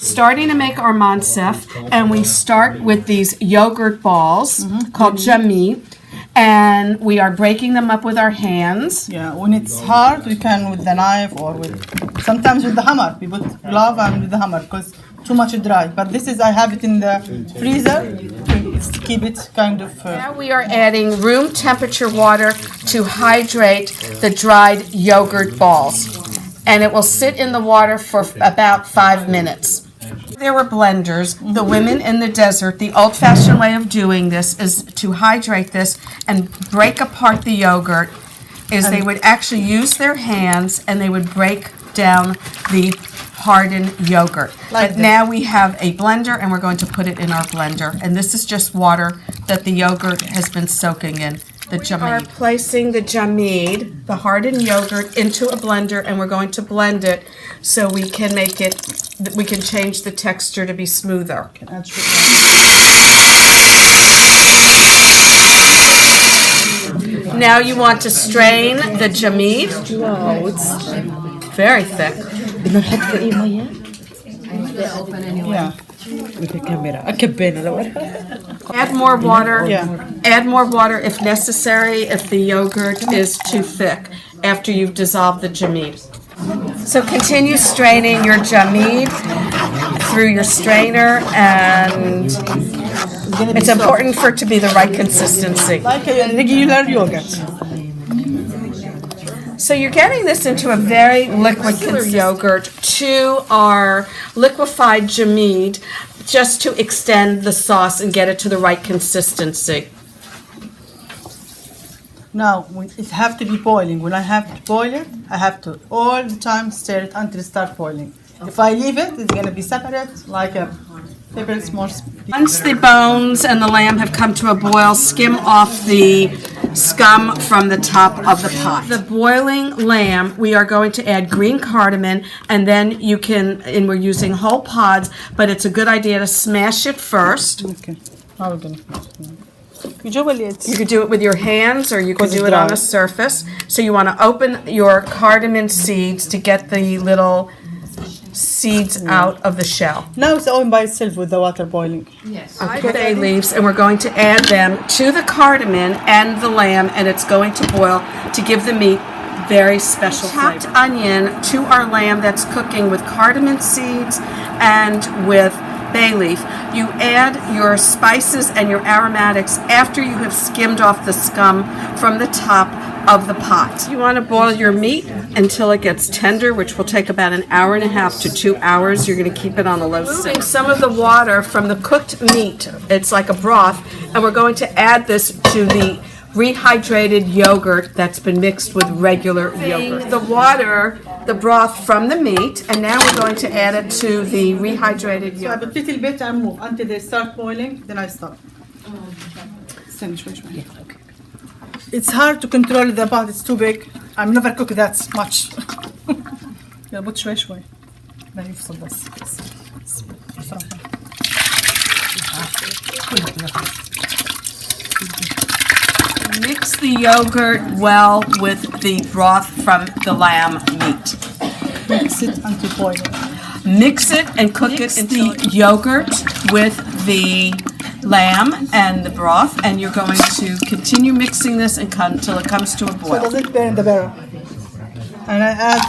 Starting to make our Mansaf, and we start with these yogurt balls called Jameed, and we are breaking them up with our hands. Yeah, when it's hard, we can with the knife or sometimes with the hammer. We put glove and with the hammer because too much dry. But this is, I have it in the freezer to keep it kind of. Now we are adding room temperature water to hydrate the dried yogurt balls, and it will sit in the water for about 5 minutes. There were blenders. The women in the desert, the old-fashioned way of doing this is to hydrate this and break apart the yogurt. They would actually use their hands and they would break down the hardened yogurt. But now we have a blender and we're going to put it in our blender. And this is just water that the yogurt has been soaking in. We are placing the Jameed, the hardened yogurt, into a blender, and we're going to blend it so we can make it, we can change the texture to be smoother. Now you want to strain the Jameed. Wow, it's very thick. Yeah. Add more water. Add more water if necessary, if the yogurt is too thick after you've dissolved the Jameed. So continue straining your Jameed through your strainer, and it's important for it to be the right consistency. Like a regular yogurt. So you're getting this into a very liquid yogurt to our liquefied Jameed just to extend the sauce and get it to the right consistency. Now, it have to be boiling. When I have to boil it, I have to all the time stir it until it starts boiling. If I leave it, it's going to be separate like a pepper small. Once the bones and the lamb have come to a boil, skim off the scum from the top of the pot. The boiling lamb, we are going to add green cardamom, and then you can, and we're using whole pods, but it's a good idea to smash it first. Okay. How are we going to? You could do it with your hands, or you could do it on a surface. So you want to open your cardamom seeds to get the little seeds out of the shell. Now it's open by itself with the water boiling. Yes. 5 bay leaves, and we're going to add them to the cardamom and the lamb, and it's going to boil to give the meat very special chopped onion to our lamb that's cooking with cardamom seeds and with bay leaf. You add your spices and your aromatics after you have skimmed off the scum from the top of the pot. You want to boil your meat until it gets tender, which will take about 1.5 hours to 2 hours. You're going to keep it on a low steam. Some of the water from the cooked meat, it's like a broth, and we're going to add this to the rehydrated yogurt that's been mixed with regular yogurt. The water, the broth from the meat, and now we're going to add it to the rehydrated yogurt. So I put a little bit and move until they start boiling, then I stop. It's hard to control the pot, it's too big. I'm never cook that much. يلا بط شوي شوي لا يفصل بس. Mix the yogurt well with the broth from the lamb meat. Mix it until boiling. Mix it and cook it until the yogurt with the lamb and the broth, and you're going to continue mixing this until it comes to a boil. So it doesn't burn in the barrel. And I add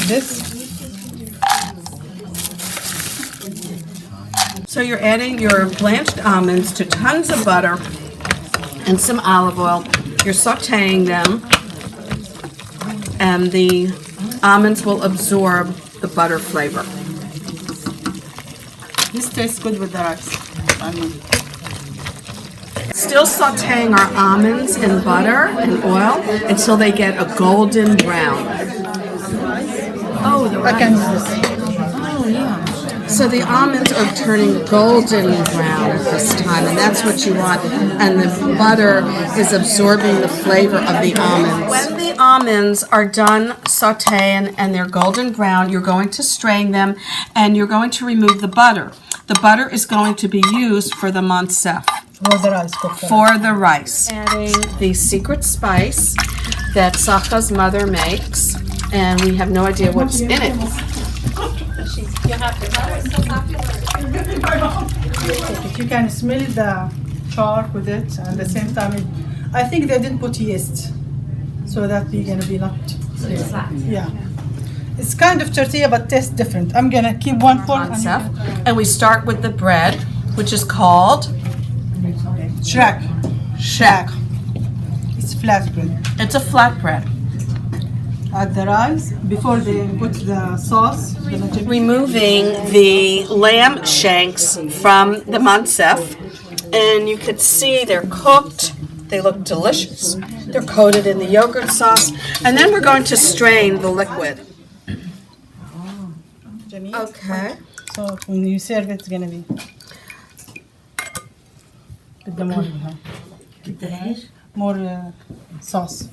this. So you're adding your blanched almonds to tons of butter and some olive oil. You're sautéing them, and the almonds will absorb the butter flavor. This tastes good with the rice. Still sautéing our almonds in butter and oil until they get a golden brown. Oh, the rice. I can do this. Oh, yeah. So the almonds are turning golden brown at this time, and that's what you want. And the butter is absorbing the flavor of the almonds. When the almonds are done sautéing and they're golden brown, you're going to strain them, and you're going to remove the butter. The butter is going to be used for the Mansaf. For the rice. Adding the secret spice that Sakha's mother makes, and we have no idea what's in it. You can smell the char with it, and at the same time, I think they didn't put yeast, so that we're gonna be not. Yeah. It's kind of tortilla, but tastes different. I'm gonna keep one for Mansaf. And we start with the bread, which is called Shrek. shak. It's flatbread. It's a flatbread. Add the rice before they put the sauce. Removing the lamb shanks from the Mansaf, and you can see they're cooked. They look delicious. They're coated in the yogurt sauce, and then we're going to strain the liquid. Jameed. Okay. So when you serve it, it's gonna be. Put the more. More sauce.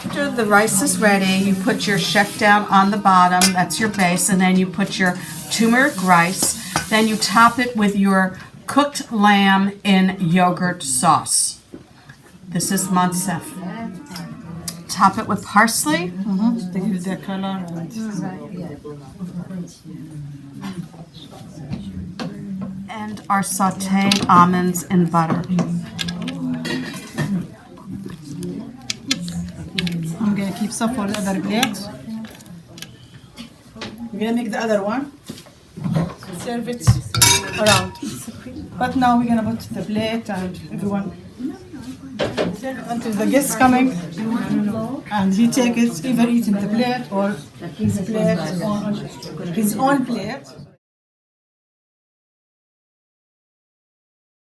After the rice is ready, you put your shek down on the bottom, that's your base, and then you put your turmeric rice. Then you top it with your cooked lamb in yogurt sauce. This is Mansaf. Top it with parsley. To give the color. And our sautéed almonds in butter. I'm gonna keep some for the other plate. We're gonna make the other one. Serve it around. But now we're gonna put the plate and everyone. Serve it until the guest coming, and he take it, either eat in the plate or his plate, his own plate.